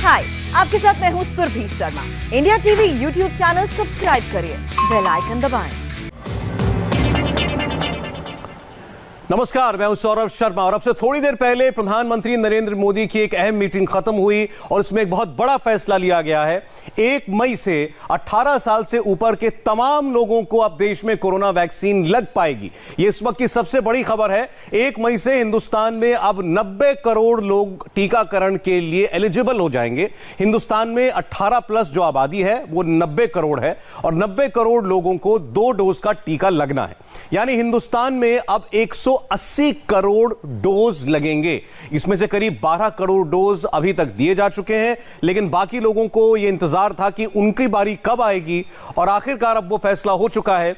हाय, आपके साथ मैं हूँ Surabhi Sharma. India TV YouTube channel subscribe करिए, बेल आइकन दबाएं। नमस्कार, मैं हूं सौरभ शर्मा और अब से थोड़ी देर पहले प्रधानमंत्री नरेंद्र मोदी की एक अहम मीटिंग खत्म हुई और इसमें एक बहुत बड़ा फैसला लिया गया है। 1 मई से 18 साल से ऊपर के तमाम लोगों को अब देश में कोरोना वैक्सीन लग पाएगी। ये इस वक्त की सबसे बड़ी खबर है। 1 मई से हिंदुस्तान में अब 90 करोड़ लोग टीकाकरण के लिए एलिजिबल हो जाएंगे। हिंदुस्तान में 18 प्लस जो आबादी है वो 90 करोड़ है और 90 करोड़ लोगों को 2 डोज का टीका लगना है। यानी हिंदुस्तान में अब 180 करोड़ डोज लगेंगे। इसमें से करीब 12 करोड़ डोज अभी तक दिए जा चुके हैं, लेकिन बाकी लोगों को यह इंतजार था कि उनकी बारी कब आएगी और आखिरकार अब वो फैसला हो चुका है।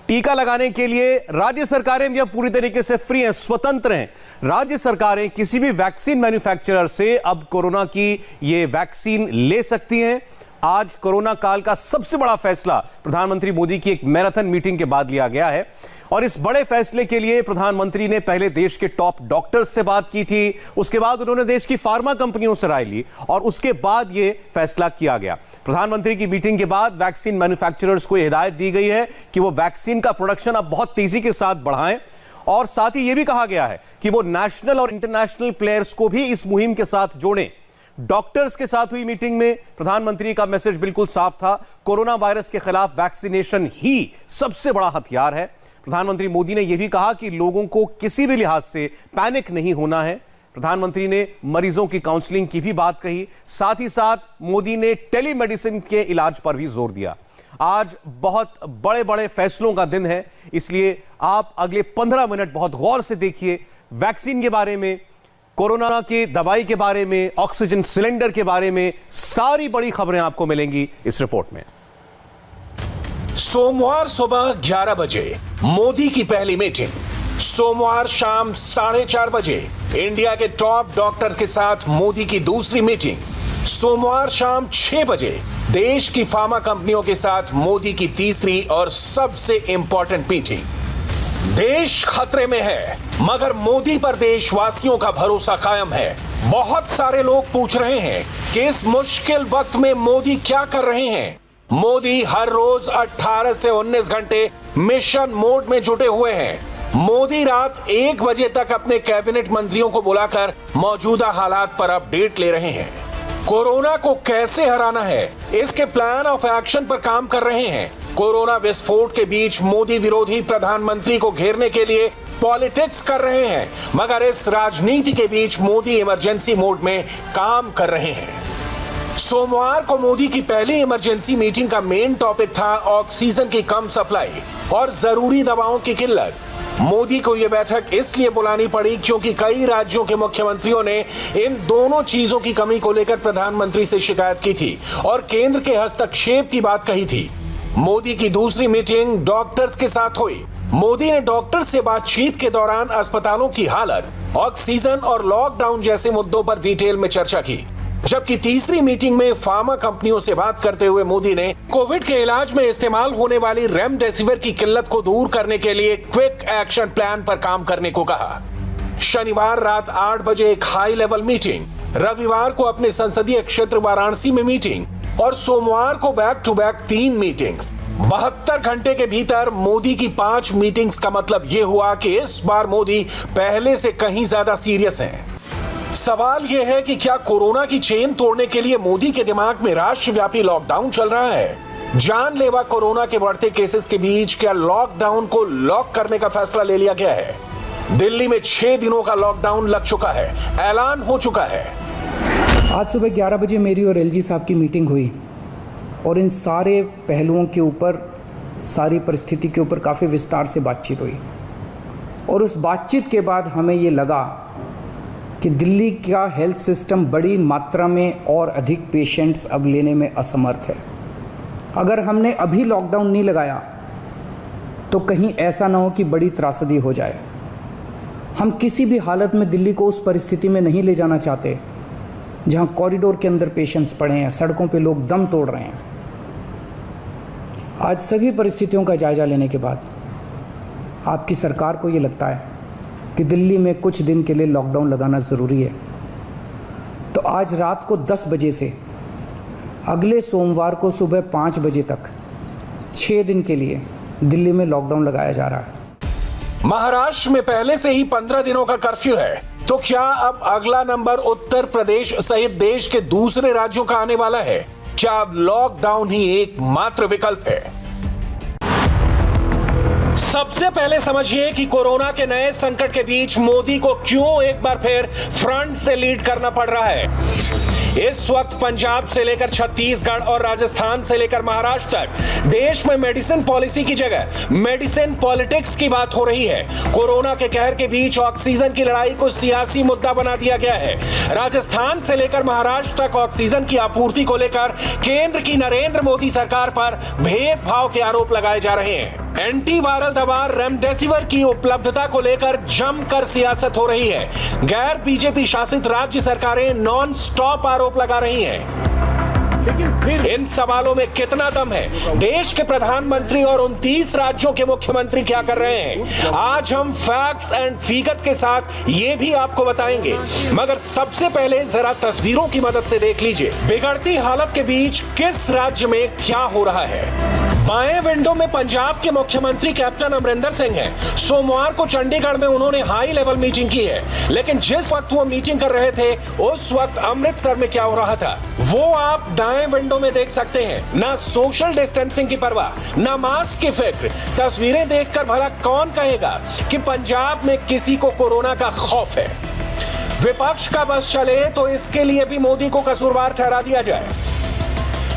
टीका लगाने के लिए राज्य सरकारें भी अब पूरी तरीके से फ्री हैं, स्वतंत्र हैं। राज्य सरकारें किसी भी वैक्सीन मैन्युफैक्चरर से अब कोरोना की ये वैक्सीन ले सकती हैं। आज कोरोना काल का सबसे बड़ा फैसला प्रधानमंत्री मोदी की एक मैराथन मीटिंग के बाद लिया गया है और इस बड़े फैसले के लिए प्रधानमंत्री ने पहले देश के टॉप डॉक्टर्स से बात की थी, उसके बाद उन्होंने देश की फार्मा कंपनियों से राय ली और उसके बाद यह फैसला किया गया। प्रधानमंत्री की मीटिंग के बाद वैक्सीन मैन्युफैक्चरर्स को हिदायत दी गई है कि वो वैक्सीन का प्रोडक्शन अब बहुत तेजी के साथ बढ़ाएं और साथ ही यह भी कहा गया है कि वो नेशनल और इंटरनेशनल प्लेयर्स को भी इस मुहिम के साथ जोड़ें। डॉक्टर्स के साथ हुई मीटिंग में प्रधानमंत्री का मैसेज बिल्कुल साफ था, कोरोना वायरस के खिलाफ वैक्सीनेशन ही सबसे बड़ा हथियार है। प्रधानमंत्री मोदी ने यह भी कहा कि लोगों को किसी भी लिहाज से पैनिक नहीं होना है। प्रधानमंत्री ने मरीजों की काउंसलिंग की भी बात कही। साथ ही साथ मोदी ने टेलीमेडिसिन के इलाज पर भी जोर दिया। आज बहुत बड़े बड़े फैसलों का दिन है, इसलिए आप अगले 15 मिनट बहुत गौर से देखिए। वैक्सीन के बारे में, कोरोना की दवाई के बारे में, ऑक्सीजन सिलेंडर के बारे में सारी बड़ी खबरें आपको मिलेंगी इस रिपोर्ट में। सोमवार सुबह 11 बजे मोदी की पहली मीटिंग। सोमवार शाम 4:30 बजे इंडिया के टॉप डॉक्टर्स के साथ मोदी की दूसरी मीटिंग। सोमवार शाम 6 बजे देश की फार्मा कंपनियों के साथ मोदी की तीसरी और सबसे इंपॉर्टेंट मीटिंग। देश खतरे में है, मगर मोदी पर देशवासियों का भरोसा कायम है। बहुत सारे लोग पूछ रहे हैं कि इस मुश्किल वक्त में मोदी क्या कर रहे हैं। मोदी हर रोज 18 से 19 घंटे मिशन मोड में जुटे हुए हैं। मोदी रात 1 बजे तक अपने कैबिनेट मंत्रियों को बुलाकर मौजूदा हालात पर अपडेट ले रहे हैं। कोरोना को कैसे हराना है, इसके प्लान ऑफ एक्शन पर काम कर रहे हैं। कोरोना विस्फोट के बीच मोदी विरोधी प्रधानमंत्री को घेरने के लिए पॉलिटिक्स कर रहे हैं, मगर इस राजनीति के बीच मोदी इमरजेंसी मोड में काम कर रहे हैं। सोमवार को मोदी की पहली इमरजेंसी मीटिंग का मेन टॉपिक था ऑक्सीजन की कम सप्लाई और जरूरी दवाओं की किल्लत। मोदी को यह बैठक इसलिए बुलानी पड़ी क्योंकि कई राज्यों के मुख्यमंत्रियों ने इन दोनों चीजों की कमी को लेकर प्रधानमंत्री से शिकायत की थी और केंद्र के हस्तक्षेप की बात कही थी। मोदी की दूसरी मीटिंग डॉक्टर्स के साथ हुई। मोदी ने डॉक्टर्स से बातचीत के दौरान अस्पतालों की हालत, ऑक्सीजन और लॉकडाउन जैसे मुद्दों पर डिटेल में चर्चा की। जबकि तीसरी मीटिंग में फार्मा कंपनियों से बात करते हुए मोदी ने कोविड के इलाज में इस्तेमाल होने वाली रेमडेसिविर की किल्लत को दूर करने के लिए क्विक एक्शन प्लान पर काम करने को कहा। शनिवार रात 8 बजे एक हाई लेवल मीटिंग, रविवार को अपने संसदीय क्षेत्र वाराणसी में मीटिंग और सोमवार को बैक टू बैक 3 मीटिंग्स। 72 घंटे के भीतर मोदी की 5 मीटिंग्स का मतलब यह हुआ कि इस बार मोदी पहले से कहीं ज्यादा सीरियस हैं। सवाल यह है कि क्या कोरोना की चेन तोड़ने के लिए मोदी के दिमाग में राष्ट्रव्यापी लॉकडाउन चल रहा है? जानलेवा कोरोना के बढ़ते केसेस के बीच क्या लॉकडाउन को लॉक करने का फैसला ले लिया गया है? दिल्ली में 6 दिनों का लॉकडाउन लग चुका है, ऐलान हो चुका है। आज सुबह 11 बजे मेरी और एलजी साहब की मीटिंग हुई और इन सारे पहलुओं के ऊपर, सारी परिस्थिति के ऊपर काफ़ी विस्तार से बातचीत हुई और उस बातचीत के बाद हमें ये लगा कि दिल्ली का हेल्थ सिस्टम बड़ी मात्रा में और अधिक पेशेंट्स अब लेने में असमर्थ है। अगर हमने अभी लॉकडाउन नहीं लगाया तो कहीं ऐसा ना हो कि बड़ी त्रासदी हो जाए। हम किसी भी हालत में दिल्ली को उस परिस्थिति में नहीं ले जाना चाहते जहां कॉरिडोर के अंदर पेशेंट्स पड़े हैं, सड़कों पे लोग दम तोड़ रहे हैं। आज सभी परिस्थितियों का जायजा लेने के बाद आपकी सरकार को ये लगता है कि दिल्ली में कुछ दिन के लिए लॉकडाउन लगाना ज़रूरी है, तो आज रात को 10 बजे से अगले सोमवार को सुबह 5 बजे तक 6 दिन के लिए दिल्ली में लॉकडाउन लगाया जा रहा है। महाराष्ट्र में पहले से ही 15 दिनों का कर्फ्यू है, तो क्या अब अगला नंबर उत्तर प्रदेश सहित देश के दूसरे राज्यों का आने वाला है? क्या अब लॉकडाउन ही एकमात्र विकल्प है? सबसे पहले समझिए कि कोरोना के नए संकट के बीच मोदी को क्यों एक बार फिर फ्रंट से लीड करना पड़ रहा है। इस वक्त पंजाब से लेकर छत्तीसगढ़ और राजस्थान से लेकर महाराष्ट्र तक देश में मेडिसिन पॉलिसी की जगह मेडिसिन पॉलिटिक्स की बात हो रही है। कोरोना के कहर के बीच ऑक्सीजन की लड़ाई को सियासी मुद्दा बना दिया गया है। राजस्थान से लेकर महाराष्ट्र तक ऑक्सीजन की आपूर्ति को लेकर केंद्र की नरेंद्र मोदी सरकार पर भेदभाव के आरोप लगाए जा रहे हैं। एंटीवायरल दवा रेमडेसिविर की उपलब्धता को लेकर जमकर सियासत हो रही है। गैर बीजेपी शासित राज्य सरकारें नॉन स्टॉप आरोप लगा रही हैं। लेकिन फिर इन सवालों में कितना दम है? देश के प्रधानमंत्री और 29 राज्यों के मुख्यमंत्री क्या कर रहे हैं? आज हम फैक्ट्स एंड फिगर्स के साथ ये भी आपको बताएंगे, मगर सबसे पहले जरा तस्वीरों की मदद से देख लीजिए बिगड़ती हालत के बीच किस राज्य में क्या हो रहा है। बाएं विंडो में पंजाब के मुख्यमंत्री कैप्टन अमरिंदर सिंह हैं। सोमवार को चंडीगढ़ में उन्होंने हाई लेवल मीटिंग की है, लेकिन जिस वक्त वो मीटिंग कर रहे थे उस वक्त अमृतसर में क्या हो रहा था वो आप दाएं विंडो में देख सकते हैं। ना सोशल डिस्टेंसिंग की परवाह, ना मास्क की फिक्र। तस्वीरें देखकर भला कौन कहेगा कि पंजाब में किसी को कोरोना का खौफ है। विपक्ष का बस चले तो इसके लिए भी मोदी को कसूरवार ठहरा दिया जाए,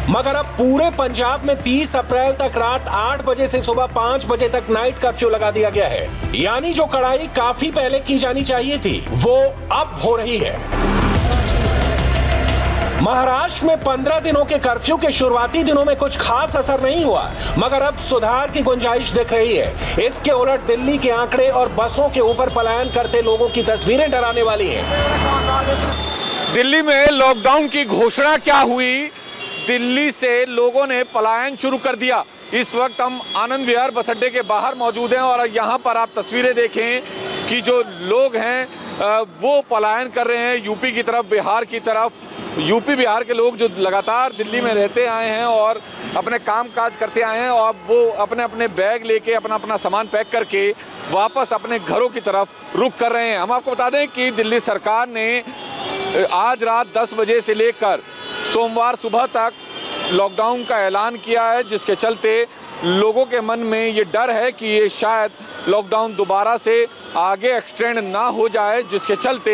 मगर अब पूरे पंजाब में 30 अप्रैल तक रात 8 बजे से सुबह 5 बजे तक नाइट कर्फ्यू लगा दिया गया है। यानी जो कड़ाई काफी पहले की जानी चाहिए थी वो अब हो रही है। महाराष्ट्र में 15 दिनों के कर्फ्यू के शुरुआती दिनों में कुछ खास असर नहीं हुआ, मगर अब सुधार की गुंजाइश दिख रही है। इसके उलट दिल्ली के आंकड़े और बसों के ऊपर पलायन करते लोगों की तस्वीरें डराने वाली हैं। दिल्ली में लॉकडाउन की घोषणा क्या हुई, दिल्ली से लोगों ने पलायन शुरू कर दिया। इस वक्त हम आनंद विहार बस अड्डे के बाहर मौजूद हैं और यहाँ पर आप तस्वीरें देखें कि जो लोग हैं वो पलायन कर रहे हैं यूपी की तरफ, बिहार की तरफ। यूपी बिहार के लोग जो लगातार दिल्ली में रहते आए हैं और अपने काम काज करते आए हैं और वो अपने अपने बैग लेके अपना अपना सामान पैक करके वापस अपने घरों की तरफ रुख कर रहे हैं। हम आपको बता दें कि दिल्ली सरकार ने आज रात 10 बजे से लेकर सोमवार सुबह तक लॉकडाउन का ऐलान किया है, जिसके चलते लोगों के मन में ये डर है कि ये शायद लॉकडाउन दोबारा से आगे एक्सटेंड ना हो जाए, जिसके चलते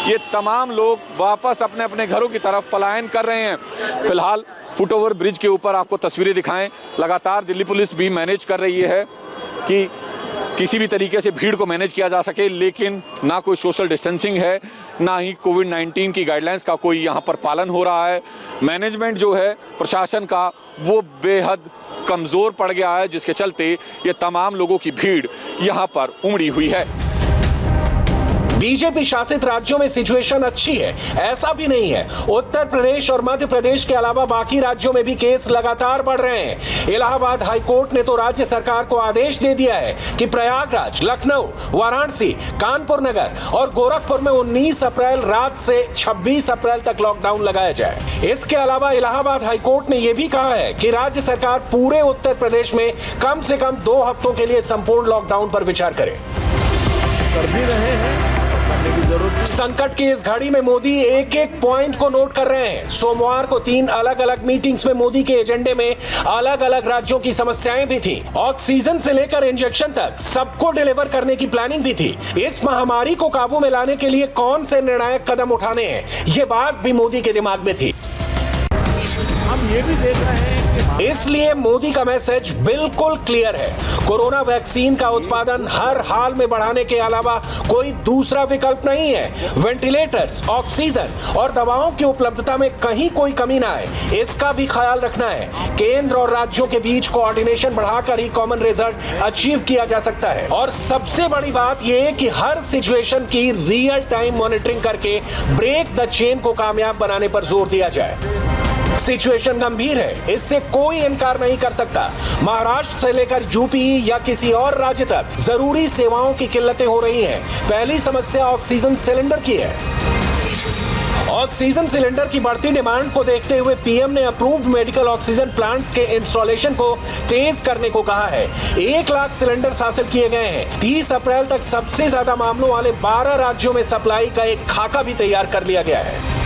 ये तमाम लोग वापस अपने अपने घरों की तरफ पलायन कर रहे हैं। फिलहाल फुटओवर ब्रिज के ऊपर आपको तस्वीरें दिखाएं, लगातार दिल्ली पुलिस भी मैनेज कर रही है कि किसी भी तरीके से भीड़ को मैनेज किया जा सके, लेकिन ना कोई सोशल डिस्टेंसिंग है, ना ही कोविड-19 की गाइडलाइंस का कोई यहाँ पर पालन हो रहा है। मैनेजमेंट जो है प्रशासन का वो बेहद कमजोर पड़ गया है, जिसके चलते ये तमाम लोगों की भीड़ यहाँ पर उमड़ी हुई है। बीजेपी शासित राज्यों में सिचुएशन अच्छी है, ऐसा भी नहीं है। उत्तर प्रदेश और मध्य प्रदेश के अलावा बाकी राज्यों में भी केस लगातार बढ़ रहे हैं। इलाहाबाद हाईकोर्ट ने तो राज्य सरकार को आदेश दे दिया है कि प्रयागराज, लखनऊ, वाराणसी, कानपुर नगर और गोरखपुर में 19 अप्रैल रात से 26 अप्रैल तक लॉकडाउन लगाया जाए। इसके अलावा इलाहाबाद हाईकोर्ट ने यह भी कहा है कि राज्य सरकार पूरे उत्तर प्रदेश में कम से कम 2 हफ्तों के लिए संपूर्ण लॉकडाउन पर विचार करे। कर भी रहे हैं। संकट की इस घड़ी में मोदी एक एक पॉइंट को नोट कर रहे हैं। सोमवार को 3 अलग अलग मीटिंग्स में मोदी के एजेंडे में अलग अलग राज्यों की समस्याएं भी थी। ऑक्सीजन से लेकर इंजेक्शन तक सबको डिलीवर करने की प्लानिंग भी थी। इस महामारी को काबू में लाने के लिए कौन से निर्णायक कदम उठाने हैं, ये बात भी मोदी के दिमाग में थी। हम ये भी देख रहे हैं कि इसलिए मोदी का मैसेज बिल्कुल क्लियर है। कोरोना वैक्सीन का उत्पादन हर हाल में बढ़ाने के अलावा कोई दूसरा विकल्प नहीं है। वेंटिलेटर्स, ऑक्सीजन और दवाओं की उपलब्धता में कहीं कोई कमी ना आए, इसका भी ख्याल रखना है। केंद्र और राज्यों के बीच कोऑर्डिनेशन बढ़ाकर ही कॉमन रिजल्ट अचीव किया जा सकता है। और सबसे बड़ी बात यह कि हर सिचुएशन की रियल टाइम मॉनिटरिंग करके ब्रेक द चेन को कामयाब बनाने पर जोर दिया जाए। सिचुएशन गंभीर है, इससे कोई इनकार नहीं कर सकता। महाराष्ट्र से लेकर यूपी या किसी और राज्य तक जरूरी सेवाओं की किल्लतें हो रही हैं। पहली समस्या ऑक्सीजन सिलेंडर की है। ऑक्सीजन सिलेंडर की बढ़ती डिमांड को देखते हुए पीएम ने अप्रूव्ड मेडिकल ऑक्सीजन प्लांट्स के इंस्टॉलेशन को तेज करने को कहा है। 1 लाख सिलेंडर्स हासिल किए गए हैं। 30 अप्रैल तक सबसे ज्यादा मामलों वाले 12 राज्यों में सप्लाई का एक खाका भी तैयार कर लिया गया है।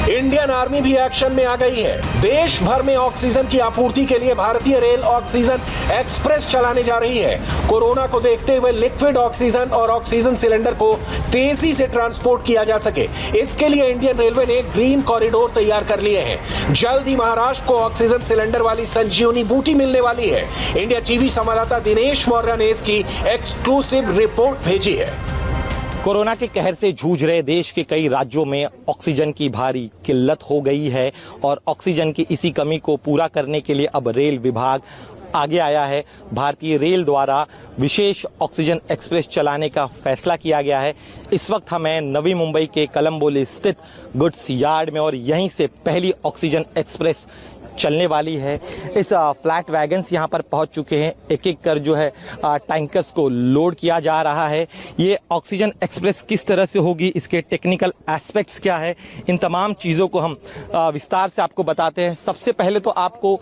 इंडियन आर्मी भी एक्शन में आ गई है। देश भर में ऑक्सीजन की आपूर्ति के लिए भारतीय रेल ऑक्सीजन एक्सप्रेस चलाने जा रही है। कोरोना को देखते हुए लिक्विड ऑक्सीजन और ऑक्सीजन सिलेंडर को तेजी से ट्रांसपोर्ट किया जा सके, इसके लिए इंडियन रेलवे ने ग्रीन कॉरिडोर तैयार कर लिए हैं। जल्द ही महाराष्ट्र को ऑक्सीजन सिलेंडर वाली संजीवनी बूटी मिलने वाली है। इंडिया टीवी संवाददाता दिनेश मौर्य ने इसकी एक्सक्लूसिव रिपोर्ट भेजी है। कोरोना के कहर से जूझ रहे देश के कई राज्यों में ऑक्सीजन की भारी किल्लत हो गई है और ऑक्सीजन की इसी कमी को पूरा करने के लिए अब रेल विभाग आगे आया है। भारतीय रेल द्वारा विशेष ऑक्सीजन एक्सप्रेस चलाने का फैसला किया गया है। इस वक्त हमें नवी मुंबई के कलंबोली स्थित गुड्स यार्ड में और यहीं से पहली ऑक्सीजन एक्सप्रेस चलने वाली है। इस फ्लैट वैगन्स यहाँ पर पहुँच चुके हैं। एक एक कर जो है टैंकर्स को लोड किया जा रहा है। ये ऑक्सीजन एक्सप्रेस किस तरह से होगी, इसके टेक्निकल एस्पेक्ट्स क्या है, इन तमाम चीज़ों को हम विस्तार से आपको बताते हैं। सबसे पहले तो आपको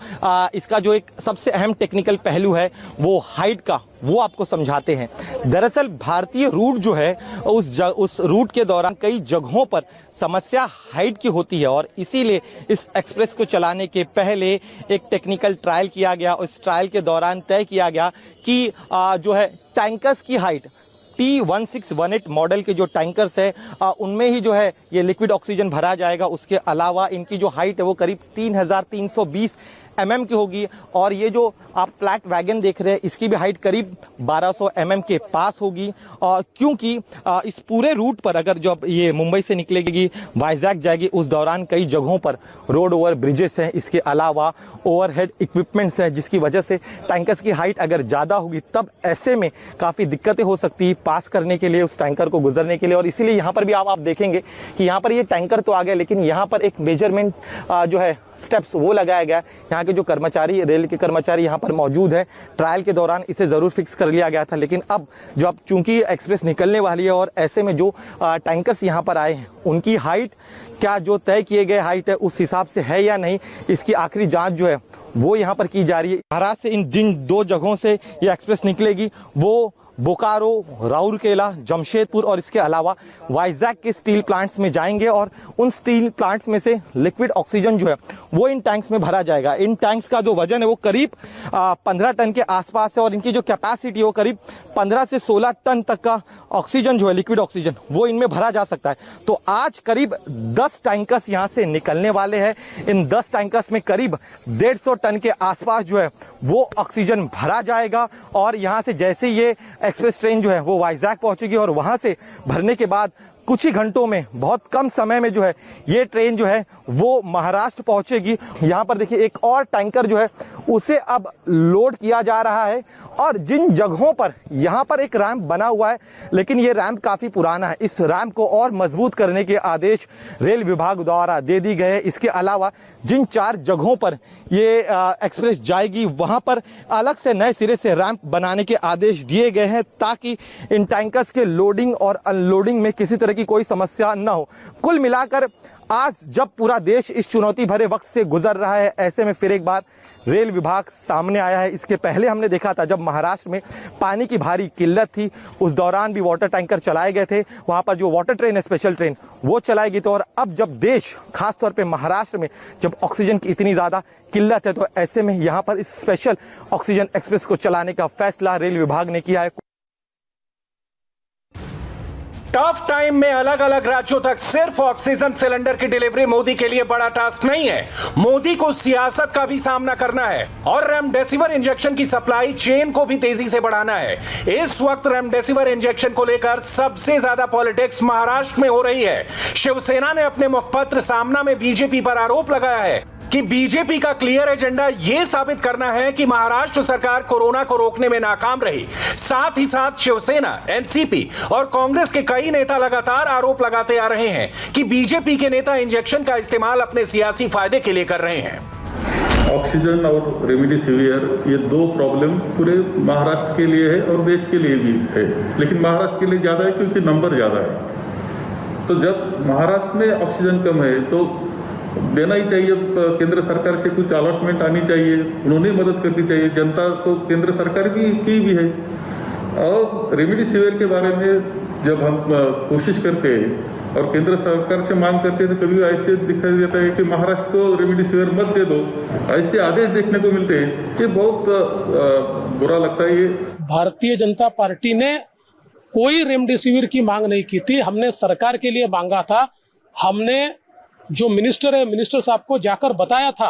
इसका जो एक सबसे अहम टेक्निकल पहलू है वो हाइट का, वो आपको समझाते हैं। दरअसल भारतीय रूट जो है उस रूट के दौरान कई जगहों पर समस्या हाइट की होती है और इसीलिए इस एक्सप्रेस को चलाने के पहले एक टेक्निकल ट्रायल किया गया। उस ट्रायल के दौरान तय किया गया कि जो है टैंकर्स की हाइट T1618 मॉडल के जो टैंकर्स है उनमें ही जो है ये लिक्विड ऑक्सीजन भरा जाएगा। उसके अलावा इनकी जो हाइट है वो करीब 3320 mm की होगी और ये जो आप फ्लैट वैगन देख रहे हैं इसकी भी हाइट करीब 1200 mm के पास होगी। और क्योंकि इस पूरे रूट पर अगर जब ये मुंबई से निकलेगी वाइजैक जाएगी उस दौरान कई जगहों पर रोड ओवर ब्रिजेस हैं, इसके अलावा ओवरहेड इक्विपमेंट्स हैं, जिसकी वजह से टैंकर्स की हाइट अगर ज़्यादा होगी तब ऐसे में काफ़ी दिक्कतें हो सकती है पास करने के लिए, उस टैंकर को गुजरने के लिए। और इसीलिए यहाँ पर भी आप देखेंगे कि यहाँ पर ये टैंकर तो आ गया लेकिन यहाँ पर एक मेजरमेंट जो है स्टेप्स वो लगाया गया। यहाँ के जो कर्मचारी, रेल के कर्मचारी यहाँ पर मौजूद है। ट्रायल के दौरान इसे ज़रूर फिक्स कर लिया गया था लेकिन अब जो अब चूंकि एक्सप्रेस निकलने वाली है और ऐसे में जो टैंकर्स यहाँ पर आए हैं उनकी हाइट क्या जो तय किए गए हाइट है उस हिसाब से है या नहीं, इसकी आखिरी जाँच जो है वो यहाँ पर की जा रही है। महाराष्ट्र से इन जिन 2 जगहों से ये एक्सप्रेस निकलेगी वो बोकारो, राउरकेला, जमशेदपुर और इसके अलावा वाइजैक के स्टील प्लांट्स में जाएंगे और उन स्टील प्लांट्स में से लिक्विड ऑक्सीजन जो है वो इन टैंक्स में भरा जाएगा। इन टैंक्स का जो वजन है वो करीब 15 टन के आसपास है और इनकी जो कैपेसिटी है वो करीब 15 से 16 टन तक का ऑक्सीजन जो है लिक्विड ऑक्सीजन वो इनमें भरा जा सकता है। तो आज करीब 10 टैंकर्स यहाँ से निकलने वाले हैं। इन 10 टैंकर्स में करीब 150 टन के आसपास जो है वो ऑक्सीजन भरा जाएगा और यहाँ से जैसे ये एक्सप्रेस ट्रेन जो है वो वाइजैक पहुंचेगी और वहां से भरने के बाद कुछ ही घंटों में, बहुत कम समय में जो है ये ट्रेन जो है वो महाराष्ट्र पहुंचेगी। यहाँ पर देखिए एक और टैंकर जो है उसे अब लोड किया जा रहा है और जिन जगहों पर यहाँ पर एक रैंप बना हुआ है लेकिन ये रैंप काफ़ी पुराना है, इस रैंप को और मजबूत करने के आदेश रेल विभाग द्वारा दे दी गए। इसके अलावा जिन 4 जगहों पर ये एक्सप्रेस जाएगी वहाँ पर अलग से नए सिरे से रैंप बनाने के आदेश दिए गए हैं ताकि इन टैंकर्स के लोडिंग और अनलोडिंग में किसी तरह की कोई समस्या न हो। कुल मिलाकर आज जब पूरा देश इस चुनौती भरे वक्त से गुजर रहा है ऐसे में फिर एक बार रेल विभाग सामने आया है। इसके पहले हमने देखा था जब महाराष्ट्र में पानी की भारी किल्लत थी उस दौरान भी वाटर टैंकर चलाए गए थे, वहां पर जो वाटर ट्रेन है स्पेशल ट्रेन वो चलाई गई थी। और अब जब देश खासतौर पे महाराष्ट्र में जब ऑक्सीजन की इतनी ज़्यादा किल्लत है तो ऐसे में यहाँ पर इस स्पेशल ऑक्सीजन एक्सप्रेस को चलाने का फैसला रेल विभाग ने किया है। टफ टाइम में अलग अलग राज्यों तक सिर्फ ऑक्सीजन सिलेंडर की डिलीवरी मोदी के लिए बड़ा टास्क नहीं है, मोदी को सियासत का भी सामना करना है और रेमडेसिविर इंजेक्शन की सप्लाई चेन को भी तेजी से बढ़ाना है। इस वक्त रेमडेसिविर इंजेक्शन को लेकर सबसे ज्यादा पॉलिटिक्स महाराष्ट्र में हो रही है। शिवसेना ने अपने मुखपत्र सामना में बीजेपी पर आरोप लगाया है कि बीजेपी का क्लियर एजेंडा यह साबित करना है कि महाराष्ट्र सरकार कोरोना को रोकने में नाकाम रही। साथ ही साथ शिवसेना, एनसीपी और कांग्रेस के कई नेता लगातार आरोप लगाते आ रहे हैं कि बीजेपी के नेता इंजेक्शन का इस्तेमाल अपने सियासी फायदे के लिए कर रहे हैं। ऑक्सीजन और रेमडेसिविर ये 2 प्रॉब्लम पूरे महाराष्ट्र के लिए है और देश के लिए भी है, लेकिन महाराष्ट्र के लिए ज्यादा है क्योंकि नंबर ज्यादा है। तो जब महाराष्ट्र में ऑक्सीजन कम है तो देना ही चाहिए, केंद्र सरकार से कुछ अलॉटमेंट आनी चाहिए, उन्होंने मदद करनी चाहिए, जनता तो केंद्र सरकार की भी है। और रेमडेसिविर के बारे में जब हम कोशिश करते हैं और केंद्र सरकार से मांग करते हैं तो कभी ऐसे दिखाई देता है कि महाराष्ट्र को रेमडेसिविर मत दे दो, ऐसे आदेश देखने को मिलते हैं। ये बहुत बुरा लगता है। ये भारतीय जनता पार्टी ने कोई रेमडेसिविर की मांग नहीं की थी, हमने सरकार के लिए मांगा था। हमने जो मिनिस्टर है, मिनिस्टर साहब को जाकर बताया था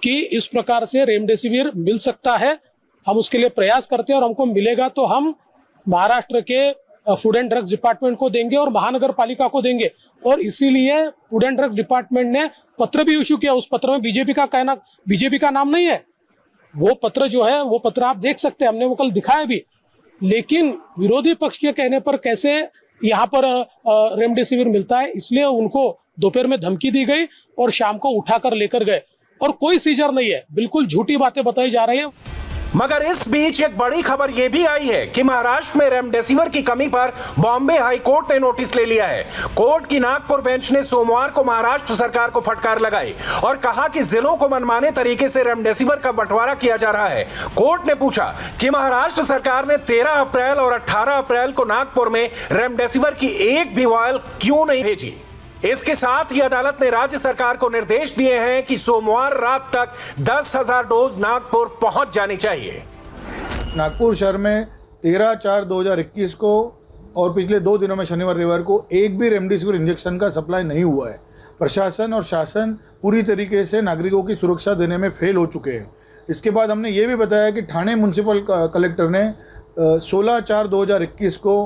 कि इस प्रकार से रेमडेसिविर मिल सकता है, हम उसके लिए प्रयास करते हैं और हमको मिलेगा तो हम महाराष्ट्र के फूड एंड ड्रग्स डिपार्टमेंट को देंगे और महानगर पालिका को देंगे। और इसीलिए फूड एंड ड्रग्स डिपार्टमेंट ने पत्र भी इशू किया। उस पत्र में बीजेपी का नाम नहीं है। वो पत्र जो है, वो पत्र आप देख सकते हैं, हमने वो कल दिखाया भी। लेकिन विरोधी पक्ष के कहने पर कैसे यहाँ पर रेमडेसिविर मिलता है, इसलिए उनको दोपहर में धमकी दी गई और शाम को उठाकर लेकर गए। और कोई सीजर नहीं है, बिल्कुल झूठी बातें बताई जा रही है। मगर इस बीच एक बड़ी खबर यह भी आई है कि महाराष्ट्र में रेमडेसिविर की कमी पर बॉम्बे हाई कोर्ट ने नोटिस ले लिया है। कोर्ट की नागपुर बेंच ने सोमवार को महाराष्ट्र सरकार को फटकार लगाई और कहा कि जिलों को मनमाने तरीके से रेमडेसिविर का बंटवारा किया जा रहा है। कोर्ट ने पूछा कि महाराष्ट्र सरकार ने 13 अप्रैल और 18 अप्रैल को नागपुर में रेमडेसिविर की एक भी वायल क्यों नहीं भेजी। इसके साथ ही अदालत ने राज्य सरकार को निर्देश दिए हैं कि सोमवार रात तक 10,000 डोज नागपुर पहुंच जानी चाहिए। नागपुर शहर में 13/4/2021 को और पिछले 2 दिनों में शनिवार रविवार को एक भी रेमडेसिविर इंजेक्शन का सप्लाई नहीं हुआ है। प्रशासन और शासन पूरी तरीके से नागरिकों की सुरक्षा देने में फेल हो चुके हैं। इसके बाद हमने ये भी बताया कि ठाणे म्यूनसिपल कलेक्टर ने 16/4/2021 को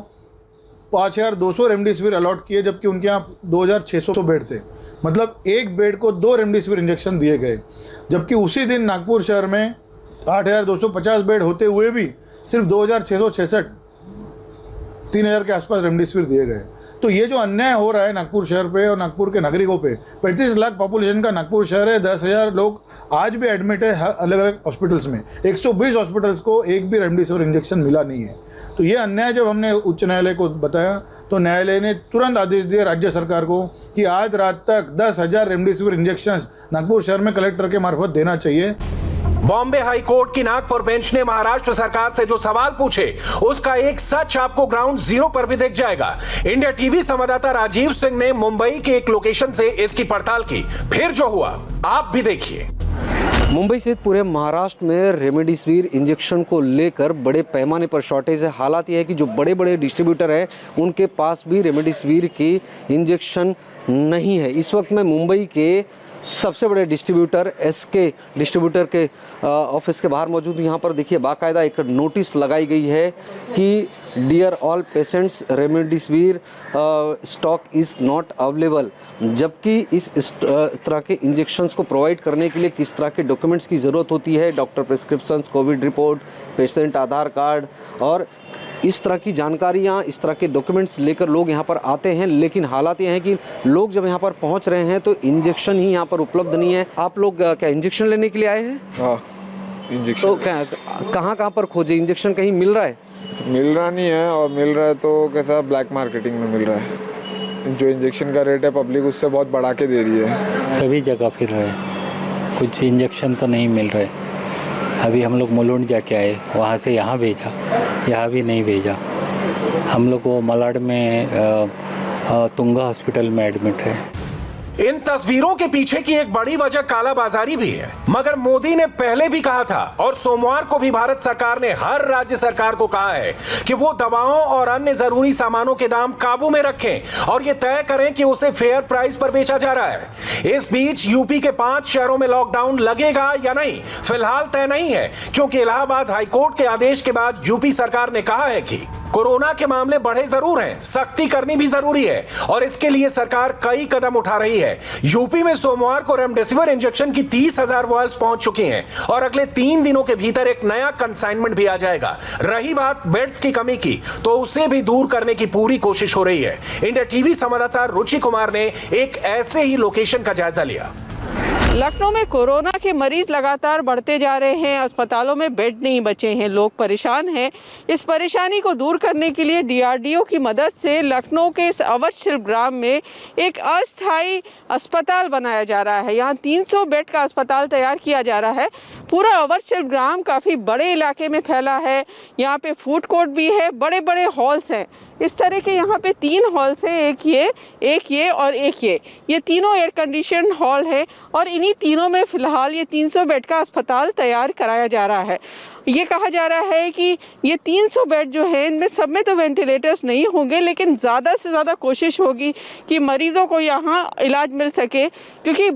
5,200 रेमडेसिविर अलॉट किए, जबकि उनके यहाँ 2,600 बेड थे। मतलब एक बेड को 2 रेमडेसिविर इंजेक्शन दिए गए। जबकि उसी दिन नागपुर शहर में 8,250 बेड होते हुए भी सिर्फ 2,666 3,000 के आसपास रेमडेसिविर दिए गए। तो ये जो अन्याय हो रहा है नागपुर शहर पे और नागपुर के नागरिकों पे, 35 लाख पॉपुलेशन का नागपुर शहर है, 10,000 लोग आज भी एडमिट है अलग अलग हॉस्पिटल्स में। 120 हॉस्पिटल्स को एक भी रेमडेसिविर इंजेक्शन मिला नहीं है। तो ये अन्याय जब हमने उच्च न्यायालय को बताया तो न्यायालय ने तुरंत आदेश दिए राज्य सरकार को कि आज रात तक 10,000 रेमडेसिविर इंजेक्शन नागपुर शहर में कलेक्टर के मार्फत देना चाहिए। बॉम्बे हाई कोर्ट की नागपुर बेंच ने महाराष्ट्र सरकार से जो सवाल पूछे उसका एक सच आपको ग्राउंड जीरो पर भी दिख जाएगा। इंडिया टीवी संवाददाता राजीव सिंह ने मुंबई के एक लोकेशन से इसकी पड़ताल की, फिर जो हुआ आप भी देखिए। मुंबई सहित पूरे महाराष्ट्र में रेमडेसिविर इंजेक्शन को लेकर बड़े पैमाने पर शॉर्टेज है। हालात यह है कि जो बड़े बड़े डिस्ट्रीब्यूटर हैं उनके पास भी रेमडेसिविर की इंजेक्शन नहीं है। इस वक्त मैं मुंबई के सबसे बड़े डिस्ट्रीब्यूटर एसके डिस्ट्रीब्यूटर के ऑफिस के बाहर मौजूद हूँ। यहाँ पर देखिए बाकायदा एक नोटिस लगाई गई है कि dear all patients remdesivir stock is not available. जबकि इस तरह के इंजेक्शन्स को प्रोवाइड करने के लिए किस तरह के डॉक्यूमेंट्स की ज़रूरत होती है, doctor prescriptions, Covid report, patient Aadhaar card और इस तरह की जानकारियाँ, इस तरह के डॉक्यूमेंट्स लेकर लोग यहाँ पर आते हैं। लेकिन हालात ये हैं कि लोग जब यहाँ पर पहुँच रहे हैं तो इंजेक्शन ही यहाँ पर उपलब्ध नहीं है। आप लोग क्या इंजेक्शन लेने के लिए आए हैं? हाँ, इंजेक्शन। तो कहाँ पर खोजे? इंजेक्शन कहीं मिल रहा है? मिल रहा नहीं है, और मिल रहा है तो कैसा ब्लैक मार्केटिंग में मिल रहा है। जो इंजेक्शन का रेट है पब्लिक उससे बहुत बढ़ा के दे रही है। सभी जगह फिर रहे, कुछ इंजेक्शन तो नहीं मिल रहे। अभी हम लोग मुलुंड जाके आए, वहाँ से यहाँ भेजा, यहाँ भी नहीं भेजा। हम लोग वो मलाड में तुंगा हॉस्पिटल में एडमिट है। इन तस्वीरों के पीछे की एक बड़ी वजह कालाबाजारी भी है। मगर मोदी ने पहले भी कहा था और सोमवार को भी भारत सरकार ने हर राज्य सरकार को कहा है कि वो दवाओं और अन्य जरूरी सामानों के दाम काबू में रखें और ये तय करें कि उसे फेयर प्राइस पर बेचा जा रहा है। इस बीच यूपी के 5 शहरों में लॉकडाउन लगेगा या नहीं फिलहाल तय नहीं है, क्योंकि इलाहाबाद हाईकोर्ट के आदेश के बाद यूपी सरकार ने कहा है कि कोरोना के मामले बढ़े जरूर हैं, सख्ती करनी भी जरूरी है और इसके लिए सरकार कई कदम उठा रही है। यूपी में सोमवार को रेमडेसिविर इंजेक्शन की 30,000 वॉयल्स पहुंच चुकी हैं और अगले 3 दिनों के भीतर एक नया कंसाइनमेंट भी आ जाएगा। रही बात बेड्स की कमी की, तो उसे भी दूर करने की पूरी कोशिश हो रही है। इंडिया टीवी संवाददाता रुचि कुमार ने एक ऐसे ही लोकेशन का जायजा लिया। लखनऊ में कोरोना के मरीज लगातार बढ़ते जा रहे हैं। अस्पतालों में बेड नहीं बचे हैं, लोग परेशान हैं। इस परेशानी को दूर करने के लिए डीआरडीओ की मदद से लखनऊ के इस अवध शिल्प ग्राम में एक अस्थायी अस्पताल बनाया जा रहा है। यहाँ 300 बेड का अस्पताल तैयार किया जा रहा है। पूरा अवध शिल्प ग्राम काफी बड़े इलाके में फैला है। यहाँ पे फूड कोर्ट भी है, बड़े बड़े हॉल्स हैं। इस तरह के यहाँ पे 3 हॉल्स हैं, एक ये और एक ये तीनों एयर कंडीशन हॉल है और इन्हीं तीनों में फिलहाल ये 300 बेड का अस्पताल तैयार कराया जा रहा है। ये कहा जा रहा है कि ये 300 बेड जो है इनमें सब में तो वेंटिलेटर्स नहीं होंगे, लेकिन ज़्यादा से ज़्यादा कोशिश होगी कि मरीजों को यहाँ इलाज मिल सके, क्योंकि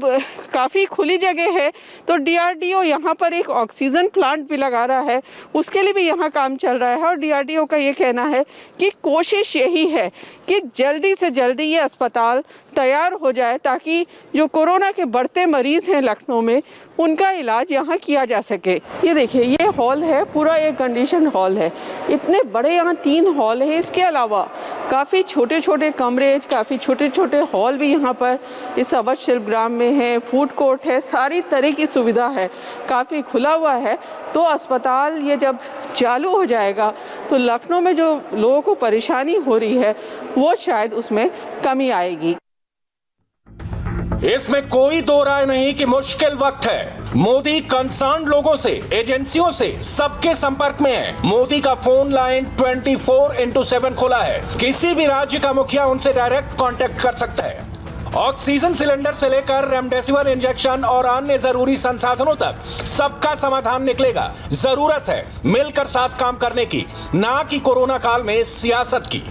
काफ़ी खुली जगह है। तो डीआरडीओ यहाँ पर एक ऑक्सीजन प्लांट भी लगा रहा है, उसके लिए भी यहाँ काम चल रहा है। और डीआरडीओ का ये कहना है कि कोशिश यही है कि जल्दी से जल्दी ये अस्पताल तैयार हो जाए ताकि जो कोरोना के बढ़ते मरीज हैं लखनऊ में उनका इलाज यहाँ किया जा सके। ये देखिए, ये हॉल है, पूरा एक कंडीशन हॉल है। इतने बड़े यहाँ 3 हॉल है। इसके अलावा काफ़ी छोटे छोटे कमरे, काफ़ी छोटे छोटे हॉल भी यहाँ पर इस अवध शिल्प ग्राम में है। फूड कोर्ट है, सारी तरह की सुविधा है, काफ़ी खुला हुआ है। तो अस्पताल ये जब चालू हो जाएगा तो लखनऊ में जो लोगों को परेशानी हो रही है वो शायद उसमें कमी आएगी। इसमें कोई दो राय नहीं कि मुश्किल वक्त है। मोदी कंसर्न लोगों से, एजेंसियों से, सबके संपर्क में है। मोदी का फोन लाइन 24/7 खुला है। किसी भी राज्य का मुखिया उनसे डायरेक्ट कांटेक्ट कर सकता है। ऑक्सीजन सिलेंडर से लेकर रेमडेसिविर इंजेक्शन और अन्य जरूरी संसाधनों तक सबका समाधान निकलेगा। जरूरत है मिलकर साथ काम करने की, ना कि कोरोना काल में सियासत की।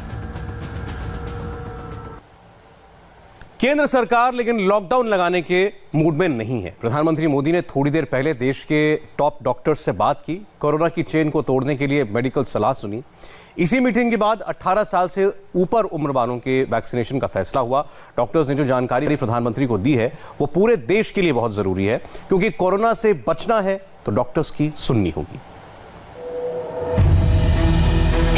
केंद्र सरकार लेकिन लॉकडाउन लगाने के मूड में नहीं है। प्रधानमंत्री मोदी ने थोड़ी देर पहले देश के टॉप डॉक्टर्स से बात की, कोरोना की चेन को तोड़ने के लिए मेडिकल सलाह सुनी। इसी मीटिंग के बाद 18 साल से ऊपर उम्र वालों के वैक्सीनेशन का फैसला हुआ। डॉक्टर्स ने जो जानकारी प्रधानमंत्री को दी है वो पूरे देश के लिए बहुत जरूरी है, क्योंकि कोरोना से बचना है तो डॉक्टर्स की सुननी होगी।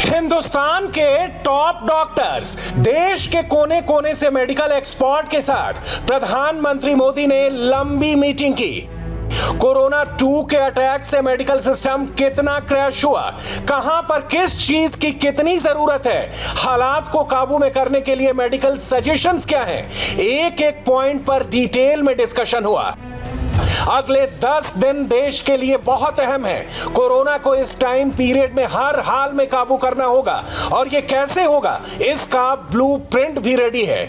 हिंदुस्तान के टॉप डॉक्टर्स, देश के कोने कोने से मेडिकल एक्सपर्ट के साथ प्रधानमंत्री मोदी ने लंबी मीटिंग की। कोरोना 2 के अटैक से मेडिकल सिस्टम कितना क्रैश हुआ, कहां पर किस चीज की कितनी जरूरत है, हालात को काबू में करने के लिए मेडिकल सजेशंस क्या हैं, एक एक पॉइंट पर डिटेल में डिस्कशन हुआ। अगले 10 दिन देश के लिए बहुत अहम है। कोरोना को इस टाइम पीरियड में हर हाल में काबू करना होगा, और यह कैसे होगा इसका ब्लूप्रिंट भी रेडी है।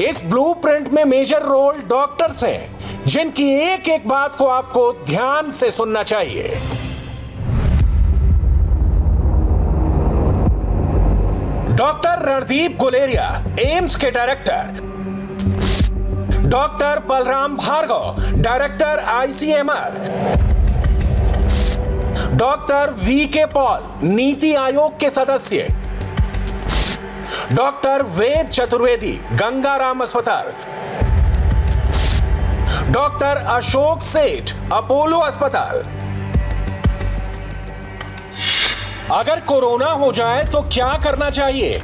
इस ब्लूप्रिंट में मेजर रोल डॉक्टर्स हैं, जिनकी एक एक बात को आपको ध्यान से सुनना चाहिए। डॉक्टर रणदीप गुलेरिया, एम्स के director. Doctor Balram Bhargava, director ICMR. Doctor V K Paul, NITI Aayog के सदस्य। डॉक्टर वेद चतुर्वेदी, गंगाराम अस्पताल। डॉक्टर अशोक सेठ, अपोलो अस्पताल। अगर कोरोना हो जाए तो क्या करना चाहिए?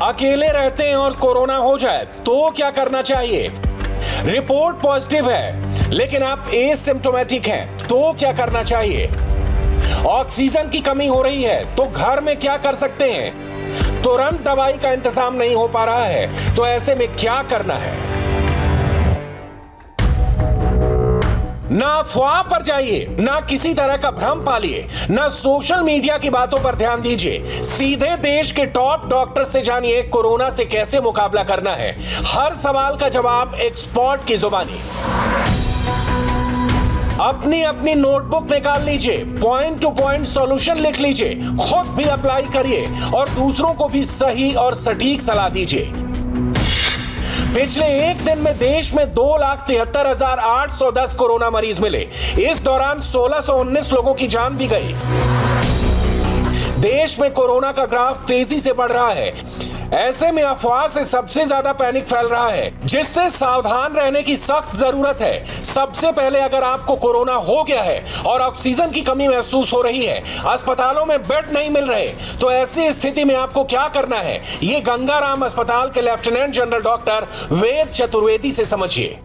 अकेले रहते हैं और कोरोना हो जाए तो क्या करना चाहिए? रिपोर्ट पॉजिटिव है लेकिन आप एसिम्प्टोमेटिक हैं तो क्या करना चाहिए? ऑक्सीजन की कमी हो रही है तो घर में क्या कर सकते हैं? तुरंत दवाई का इंतजाम नहीं हो पा रहा है तो ऐसे में क्या करना है? ना अफवाह पर जाइए, ना किसी तरह का भ्रम पालिए, ना सोशल मीडिया की बातों पर ध्यान दीजिए। सीधे देश के टॉप डॉक्टर से जानिए कोरोना से कैसे मुकाबला करना है। हर सवाल का जवाब एक्सपर्ट की जुबानी। अपनी अपनी नोटबुक निकाल लीजिए, पॉइंट टू पॉइंट सॉल्यूशन लिख लीजिए, खुद भी अप्लाई करिए और दूसरों को भी सही और सटीक सलाह दीजिए। पिछले एक दिन में देश में 2,73,810 कोरोना मरीज मिले। इस दौरान 1,619 लोगों की जान भी गई। देश में कोरोना का ग्राफ तेजी से बढ़ रहा है। ऐसे में अफवाह से सबसे ज्यादा पैनिक फैल रहा है, जिससे सावधान रहने की सख्त जरूरत है। सबसे पहले अगर आपको कोरोना हो गया है और ऑक्सीजन की कमी महसूस हो रही है, अस्पतालों में बेड नहीं मिल रहे, तो ऐसी स्थिति में आपको क्या करना है, ये गंगाराम अस्पताल के lieutenant general doctor Ved Chaturvedi से समझिए।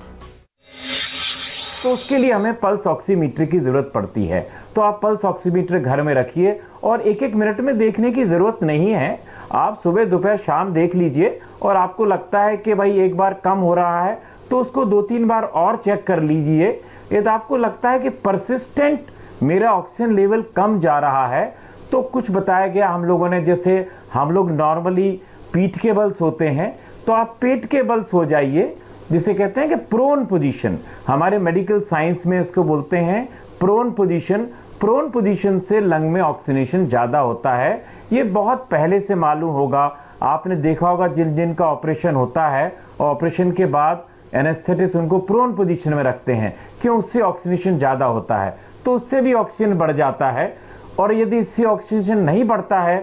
तो उसके लिए हमें पल्स ऑक्सीमीटर की ज़रूरत पड़ती है। तो आप पल्स ऑक्सीमीटर घर में रखिए और एक एक मिनट में देखने की ज़रूरत नहीं है। आप सुबह दोपहर शाम देख लीजिए और आपको लगता है कि भाई एक बार कम हो रहा है तो उसको 2-3 बार और चेक कर लीजिए। यदि आपको लगता है कि परसिस्टेंट मेरा ऑक्सीजन लेवल कम जा रहा है तो कुछ बताया गया हम लोगों ने, जैसे हम लोग नॉर्मली पीठ के बल सोते हैं तो आप पेट के बल सो जाइए, जिसे कहते हैं कि प्रोन पोजीशन। हमारे मेडिकल साइंस में इसको बोलते हैं प्रोन पोजीशन। प्रोन पोजीशन से लंग में ऑक्सीजनेशन ज़्यादा होता है। ये बहुत पहले से मालूम होगा, आपने देखा होगा जिन जिन का ऑपरेशन होता है, ऑपरेशन के बाद एनेस्थेटिस्ट उनको प्रोन पोजीशन में रखते हैं, क्यों? उससे ऑक्सीजनेशन ज़्यादा होता है, तो उससे भी ऑक्सीजन बढ़ जाता है। और यदि इससे ऑक्सीजन नहीं बढ़ता है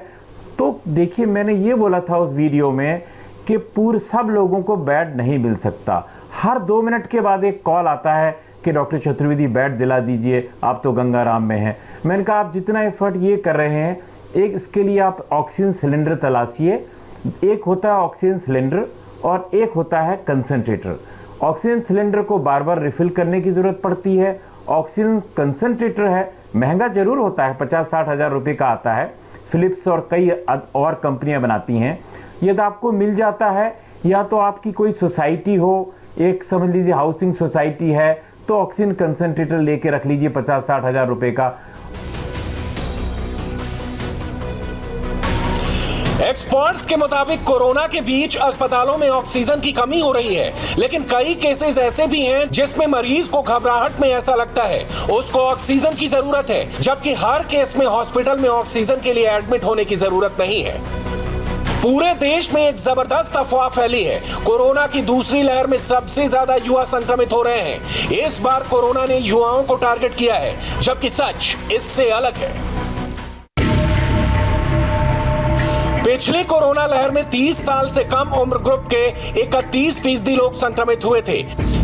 तो देखिए, मैंने ये बोला था उस वीडियो में कि पूरे सब लोगों को बेड नहीं मिल सकता। हर 2 मिनट के बाद एक कॉल आता है कि डॉक्टर चतुर्वेदी बेड दिला दीजिए, आप तो गंगाराम में हैं। मैंने कहा आप जितना एफर्ट ये कर रहे हैं, एक इसके लिए आप ऑक्सीजन सिलेंडर तलाशिए। एक होता है ऑक्सीजन सिलेंडर और एक होता है कंसंट्रेटर। ऑक्सीजन सिलेंडर को बार बार रिफिल करने की ज़रूरत पड़ती है। ऑक्सीजन कंसंट्रेटर है, महंगा जरूर होता है, 50-60 हज़ार रुपये का आता है। फिलिप्स और कई और कंपनियां बनाती हैं। यदि आपको मिल जाता है, या तो आपकी कोई सोसाइटी हो, एक समझ लीजिए हाउसिंग सोसाइटी है, तो ऑक्सीजन कंसंट्रेटर लेके रख लीजिए 50-60 हज़ार रुपये का। एक्सपर्ट्स के मुताबिक कोरोना के बीच अस्पतालों में ऑक्सीजन की कमी हो रही है, लेकिन कई केसेस ऐसे भी हैं जिसमें मरीज को घबराहट में ऐसा लगता है उसको ऑक्सीजन की जरूरत है, जबकि हर केस में हॉस्पिटल में ऑक्सीजन के लिए एडमिट होने की जरूरत नहीं है। पूरे देश में एक जबरदस्त अफवाह फैली है। कोरोना की दूसरी लहर में सबसे ज्यादा युवा संक्रमित हो रहे हैं। इस बार कोरोना ने युवाओं को टारगेट किया है, जबकि सच इससे अलग है। पिछली कोरोना लहर में 30 साल से कम उम्र ग्रुप के 31% लोग संक्रमित हुए थे।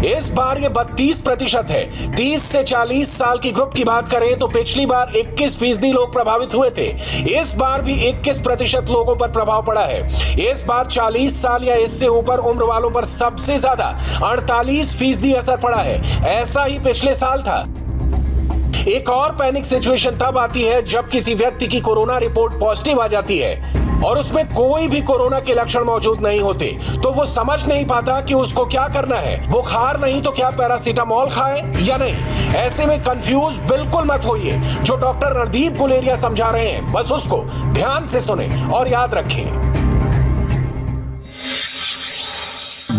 इस बार ये 32% है। 30 से 40 साल की ग्रुप की बात करें तो पिछली बार 21% लोग प्रभावित हुए थे। इस बार भी 21% लोगों पर प्रभाव पड़ा है। इस बार 40 साल या इससे ऊपर उम्र वालों पर सबसे ज्यादा 48% असर पड़ा है। ऐसा ही पिछले साल था। एक और पैनिक सिचुएशन तब आती है जब किसी व्यक्ति की कोरोना रिपोर्ट पॉजिटिव आ जाती है और उसमें कोई भी कोरोना के लक्षण मौजूद नहीं होते, तो वो समझ नहीं पाता कि उसको क्या करना है। बुखार नहीं तो क्या पैरासीटामोल खाए या नहीं। ऐसे में कंफ्यूज बिल्कुल मत होइए। जो डॉक्टर रणदीप गुलेरिया समझा रहे हैं, बस उसको ध्यान से सुने और याद रखें।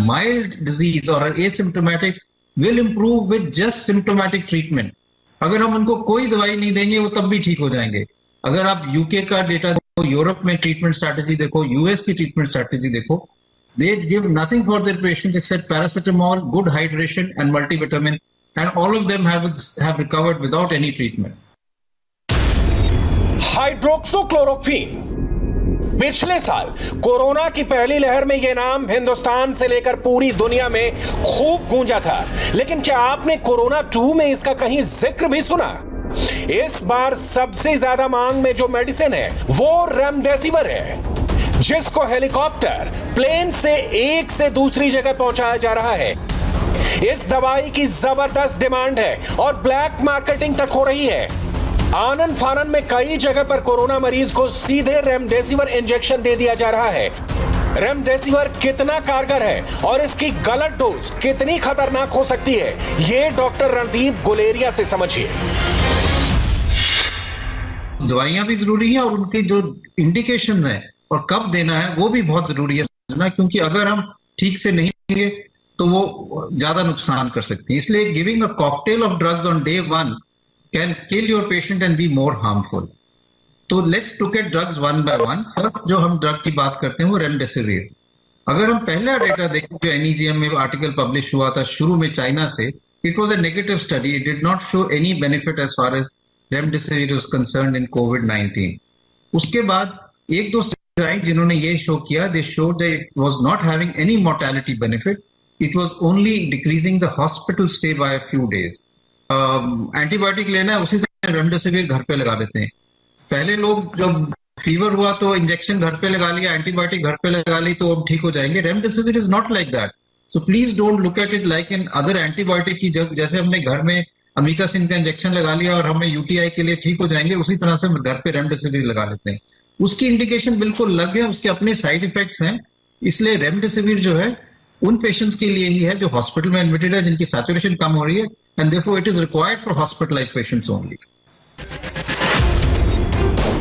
माइल्ड डिजीज और asymptomatic will improve with just symptomatic treatment. अगर हम उनको कोई दवाई नहीं देंगे वो तब भी ठीक हो जाएंगे। अगर आप यूके का डेटा देखो, यूरोप में ट्रीटमेंट स्ट्रैटेजी देखो, यूएस की ट्रीटमेंट स्ट्रैटेजी देखो, they give nothing for their patients except paracetamol, good hydration and multivitamin, and all of them have recovered without any treatment. Hydroxychloroquine. पिछले साल कोरोना की पहली लहर में यह नाम हिंदुस्तान से लेकर पूरी दुनिया में खूब गूंजा था, लेकिन क्या आपने कोरोना 2 में इसका कहीं जिक्र भी सुना? इस बार सबसे ज्यादा मांग में जो मेडिसिन है वो रेमडेसिविर है, जिसको हेलीकॉप्टर प्लेन से एक से दूसरी जगह पहुंचाया जा रहा है। इस दवाई की जबरदस्त डिमांड है और ब्लैक मार्केटिंग तक हो रही है। आनन फानन में कई जगह पर कोरोना मरीज को सीधे रेमडेसिविर इंजेक्शन दे दिया जा रहा है। रेमडेसिविर कितना कारगर है और इसकी गलत डोज कितनी खतरनाक हो सकती है, ये डॉक्टर रणदीप गुलेरिया से समझिए। दवाइयां भी जरूरी है और उनकी जो इंडिकेशन है और कब देना है वो भी बहुत जरूरी है समझना, क्योंकि अगर हम ठीक से नहीं देंगे तो वो ज्यादा नुकसान कर सकती है। इसलिए giving a cocktail of drugs on day 1 can kill your patient and be more harmful. तो let's look at drugs one by one. First जो हम ड्रग की बात करते हैं वो रेमडेसिविर। अगर हम पहला डेटा देखें जो NEJM में आर्टिकल पब्लिश हुआ था शुरू में चाइना से, it was a negative study. It did not show any benefit as far as remdesivir was concerned in COVID-19. उसके बाद एक दो studies आई जिन्होंने ये शो किया, they showed that it was not having any mortality benefit. It was only decreasing the hospital stay by a few days. Antibiotic लेना है उसी से रेमडेसिविर घर पे लगा देते हैं। पहले लोग जब फीवर हुआ तो इंजेक्शन घर पे लगा लिया, एंटीबायोटिक घर पे लगा ली तो अब ठीक हो जाएंगे। Remdesivir is not like that. So please don't look at it like an other antibiotic की, जब जैसे हमने घर में अमीकासिन का इंजेक्शन लगा लिया और हमें यूटीआई के लिए ठीक हो जाएंगे, उसी तरह से हम घर पे रेमडेसिविर लगा लेते हैं। उसकी इंडिकेशन बिल्कुल अलग है, उसके अपने साइड इफेक्ट्स हैं। इसलिए रेमडेसिविर जो है उन पेशेंट्स के लिए ही है जो हॉस्पिटल में एडमिटेड है, जिनकी सैचुरेशन कम हो रही है, and therefore it is required for hospitalised patients only.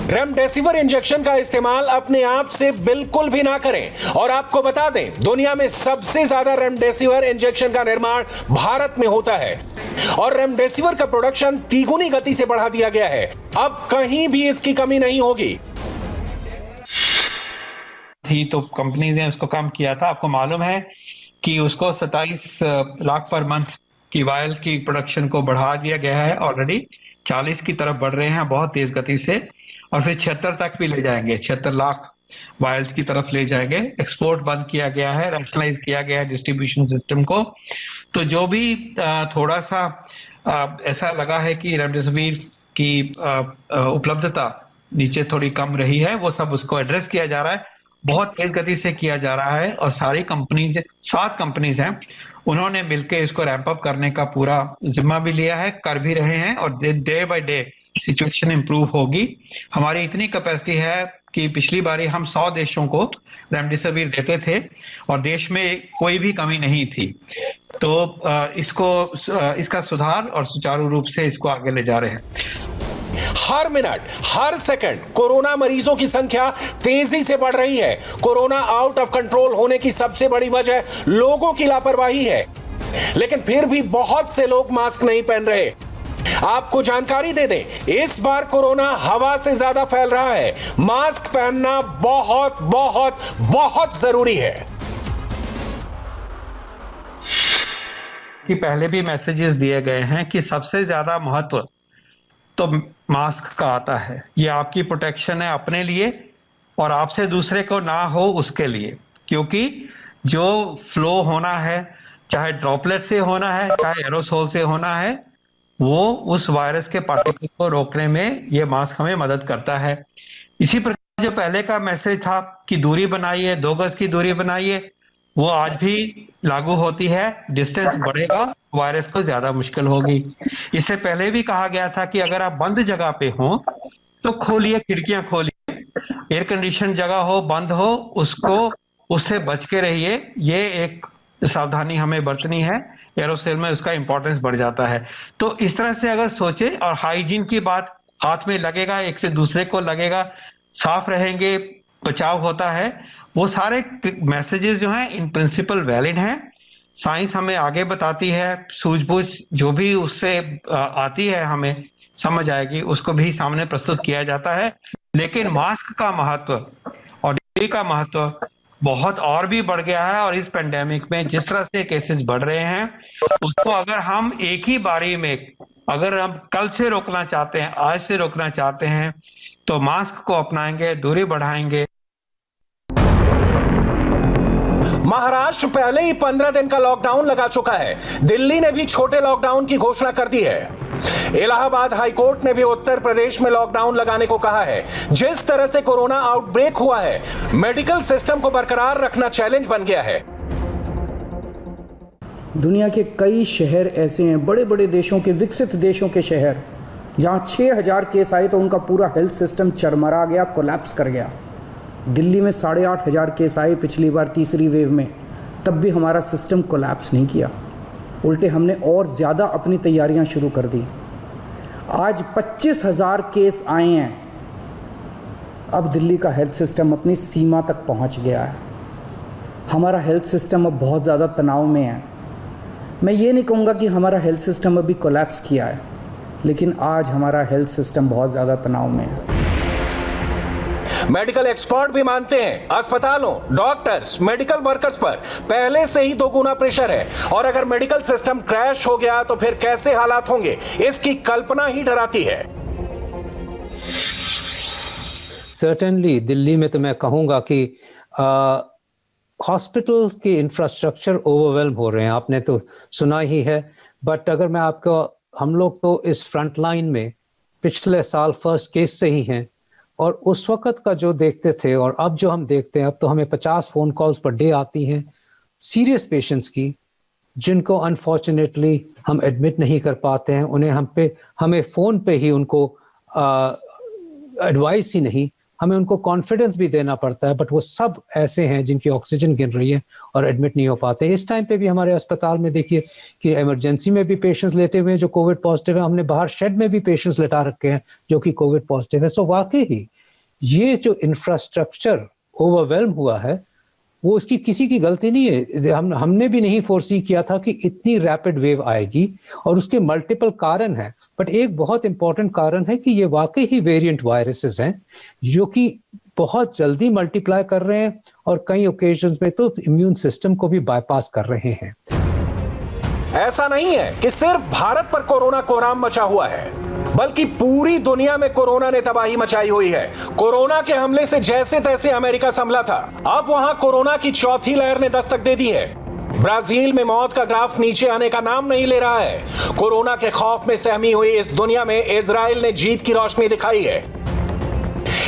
Remdesivir injection का इस्तेमाल अपने आप से बिल्कुल भी ना करें। और आपको बता दें, दुनिया में सबसे ज्यादा रेमडेसिविर इंजेक्शन का निर्माण भारत में होता है और रेमडेसिविर का प्रोडक्शन तिगुनी गति से बढ़ा दिया गया है। अब कहीं भी इसकी कमी नहीं होगी। तो कंपनी ने उसको कम किया था। आपको मालूम है कि उसको 27 लाख पर मंथ की वायल की प्रोडक्शन को बढ़ा दिया गया है, ऑलरेडी 40 की तरफ बढ़ रहे हैं बहुत तेज गति से, और फिर 76 तक भी ले जाएंगे, 76 लाख वायल्स की तरफ ले जाएंगे। एक्सपोर्ट बंद किया गया है, रैशनलाइज किया गया है डिस्ट्रीब्यूशन सिस्टम को। तो जो भी थोड़ा सा ऐसा लगा है कि रेमडेसिविर की उपलब्धता नीचे थोड़ी कम रही है, वो सब उसको एड्रेस किया जा रहा है, बहुत तेज गति से किया जा रहा है। और सारी कंपनीज, 7 कंपनीज हैं, उन्होंने मिलकर इसको रैंप अप करने का पूरा जिम्मा भी लिया है, कर भी रहे हैं, और day by day situation improve होगी। हमारी इतनी कैपेसिटी है कि पिछली बारी हम 100 देशों को रेमडेसिविर देते थे और देश में कोई भी कमी नहीं थी। तो इसका सुधार और सुचारू रूप से इसको आगे ले जा रहे हैं। हर मिनट, हर सेकंड कोरोना मरीजों की संख्या तेजी से बढ़ रही है। कोरोना आउट ऑफ कंट्रोल होने की सबसे बड़ी वजह लोगों की लापरवाही है, लेकिन फिर भी बहुत से लोग मास्क नहीं पहन रहे। आपको जानकारी दे दें, इस बार कोरोना हवा से ज्यादा फैल रहा है। मास्क पहनना बहुत बहुत बहुत जरूरी है। कि पहले भी मैसेजेस दिए गए हैं कि सबसे ज्यादा महत्व तो मास्क का आता है। ये आपकी प्रोटेक्शन है अपने लिए और आपसे दूसरे को ना हो उसके लिए, क्योंकि जो फ्लो होना है, चाहे ड्रॉपलेट से होना है, चाहे एरोसोल से होना है, वो उस वायरस के पार्टिकल को रोकने में ये मास्क हमें मदद करता है। इसी प्रकार जो पहले का मैसेज था कि दूरी बनाइए, 2 गज की दूरी बनाइए, वो आज भी लागू होती है। डिस्टेंस बढ़ेगा, वायरस को ज्यादा मुश्किल होगी। इससे पहले भी कहा गया था कि अगर आप बंद जगह पे हो तो खोलिए, खिड़कियां खोलिए, एयर कंडीशन जगह हो, बंद हो, उससे बच के रहिए। ये एक सावधानी हमें बरतनी है। एरोसोल में उसका इंपॉर्टेंस बढ़ जाता है। तो इस तरह से अगर सोचे, और हाइजीन की बात, हाथ में लगेगा, एक से दूसरे को लगेगा, साफ रहेंगे, बचाव होता है, वो सारे मैसेजेस जो हैं इन प्रिंसिपल वैलिड हैं। साइंस हमें आगे बताती है, सूझबूझ जो भी उससे आती है हमें समझ आएगी, उसको भी सामने प्रस्तुत किया जाता है। लेकिन मास्क का महत्व और ड्यूटी का महत्व बहुत और भी बढ़ गया है। और इस पेंडेमिक में जिस तरह से केसेस बढ़ रहे हैं, उसको अगर हम एक ही बारी में, अगर हम कल से रोकना चाहते हैं, आज से रोकना चाहते हैं, तो मास्क को अपनाएंगे, दूरी बढ़ाएंगे। महाराष्ट्र पहले ही 15 दिन का लॉकडाउन लगा चुका है। दिल्ली ने भी छोटे लॉकडाउन की घोषणा कर दी है। इलाहाबाद हाईकोर्ट ने भी उत्तर प्रदेश में लॉकडाउन लगाने को कहा है। जिस तरह से कोरोना आउटब्रेक हुआ है, मेडिकल सिस्टम को बरकरार रखना चैलेंज बन गया है। दुनिया के कई शहर ऐसे हैं, बड़े बड़े देशों के, विकसित देशों के शहर, जहां 6000 केस आए तो उनका पूरा हेल्थ सिस्टम चरमरा गया, कोलैप्स कर गया। दिल्ली में 8500 केस आए पिछली बार तीसरी वेव में, तब भी हमारा सिस्टम कोलैप्स नहीं किया, उल्टे हमने और ज़्यादा अपनी तैयारियां शुरू कर दी। आज 25000 केस आए हैं। अब दिल्ली का हेल्थ सिस्टम अपनी सीमा तक पहुंच गया है। हमारा हेल्थ सिस्टम अब बहुत ज़्यादा तनाव में है। मैं ये नहीं कहूँगा कि हमारा हेल्थ सिस्टम अभी कोलैप्स किया है, लेकिन आज हमारा हेल्थ सिस्टम बहुत ज़्यादा तनाव में है। मेडिकल एक्सपर्ट भी मानते हैं अस्पतालों, डॉक्टर्स, मेडिकल वर्कर्स पर पहले से ही 2 गुना प्रेशर है, और अगर मेडिकल सिस्टम क्रैश हो गया तो फिर कैसे हालात होंगे, इसकी कल्पना ही डराती है। सर्टेनली दिल्ली में तो मैं कहूंगा कि हॉस्पिटल्स के इंफ्रास्ट्रक्चर ओवरवेल्म हो रहे हैं, आपने तो सुना ही है। बट अगर मैं आपको, हम लोग तो इस फ्रंट लाइन में पिछले साल फर्स्ट केस से ही हैं, और उस वक्त का जो देखते थे और अब जो हम देखते हैं, अब तो हमें 50 फोन कॉल्स पर डे आती हैं, सीरियस पेशेंट्स की, जिनको अनफॉर्चुनेटली हम एडमिट नहीं कर पाते हैं, उन्हें हमें फ़ोन पे ही उनको एडवाइस ही नहीं, हमें उनको कॉन्फिडेंस भी देना पड़ता है, बट वो सब ऐसे हैं जिनकी ऑक्सीजन गिर रही है और एडमिट नहीं हो पाते। इस टाइम पे भी हमारे अस्पताल में देखिए कि इमरजेंसी में भी पेशेंट्स लेटे हुए हैं जो कोविड पॉजिटिव है, हमने बाहर शेड में भी पेशेंट्स लेटा रखे हैं जो कि कोविड पॉजिटिव है। सो वाकई ही ये जो इंफ्रास्ट्रक्चर ओवरवेल्म हुआ है वो इसकी किसी की गलती नहीं है। हमने भी नहीं फोरसी किया था कि इतनी रैपिड वेव आएगी, और उसके मल्टीपल कारण हैं, बट एक बहुत इंपॉर्टेंट कारण है कि ये वाकई ही वेरिएंट वायरसेस हैं जो कि बहुत जल्दी मल्टीप्लाई कर रहे हैं और कई ओकेजन्स में तो इम्यून सिस्टम को भी बाईपास कर रहे हैं। ऐसा नहीं है कि सिर्फ भारत पर कोरोना कोहराम मचा हुआ है, बल्कि पूरी दुनिया में कोरोना ने तबाही मचाई हुई है। कोरोना के हमले से जैसे तैसे अमेरिका संभला था, अब वहां कोरोना की चौथी लहर ने दस्तक दे दी है। ब्राजील में मौत का ग्राफ नीचे आने का नाम नहीं ले रहा है। कोरोना के खौफ में सहमी हुई इस दुनिया में इजराइल ने जीत की रोशनी दिखाई है।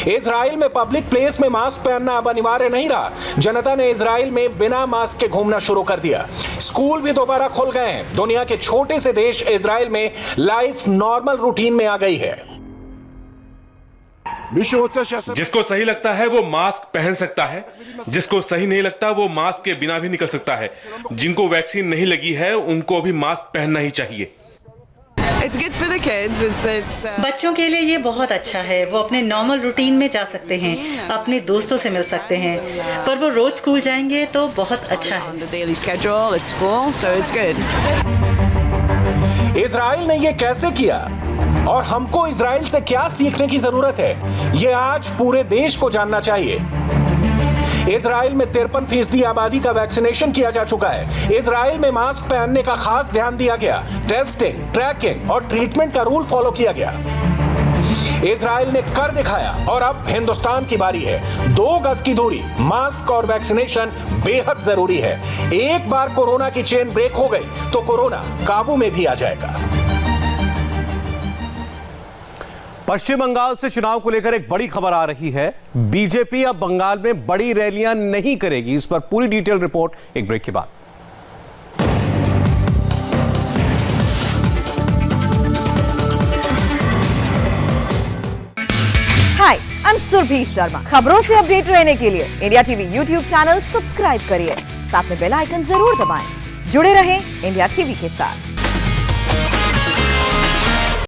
इजराइल में पब्लिक प्लेस में मास्क पहनना अब अनिवार्य नहीं रहा। जनता ने इजराइल में बिना मास्क के घूमना शुरू कर दिया। स्कूल भी दोबारा खुल गए हैं। दुनिया के छोटे से देश इजराइल में लाइफ नॉर्मल रूटीन में आ गई है। जिसको सही लगता है वो मास्क पहन सकता है, जिसको सही नहीं लगता वो मास्क के बिना भी निकल सकता है। जिनको वैक्सीन नहीं लगी है उनको भी मास्क पहनना ही चाहिए। It's good for the kids. बच्चों के लिए ये बहुत अच्छा है। वो अपने नॉर्मल रूटीन में जा सकते हैं, अपने दोस्तों से मिल सकते हैं, पर वो रोज स्कूल जाएंगे तो बहुत अच्छा है। इजराइल ने ये कैसे किया और हमको इजराइल से क्या सीखने की जरूरत है, ये आज पूरे देश को जानना चाहिए। इजराइल में 53% आबादी का वैक्सीनेशन किया जा चुका है। इजराइल में मास्क पहनने का खास ध्यान दिया गया। टेस्टिंग, ट्रैकिंग और ट्रीटमेंट का रूल फॉलो किया गया। इजराइल ने कर दिखाया और अब हिंदुस्तान की बारी है। 2 गज की दूरी, मास्क और वैक्सीनेशन बेहद जरूरी है। एक बार कोरोना की चेन ब्रेक हो गई तो कोरोना काबू में भी आ जाएगा। पश्चिम बंगाल से चुनाव को लेकर एक बड़ी खबर आ रही है। बीजेपी अब बंगाल में बड़ी रैलियां नहीं करेगी। इस पर पूरी डिटेल रिपोर्ट एक ब्रेक के बाद। हाय, आई एम सुरभि शर्मा। खबरों से अपडेट रहने के लिए India TV YouTube channel subscribe करिए, साथ में बेल आइकन जरूर दबाएं। जुड़े रहें इंडिया टीवी के साथ।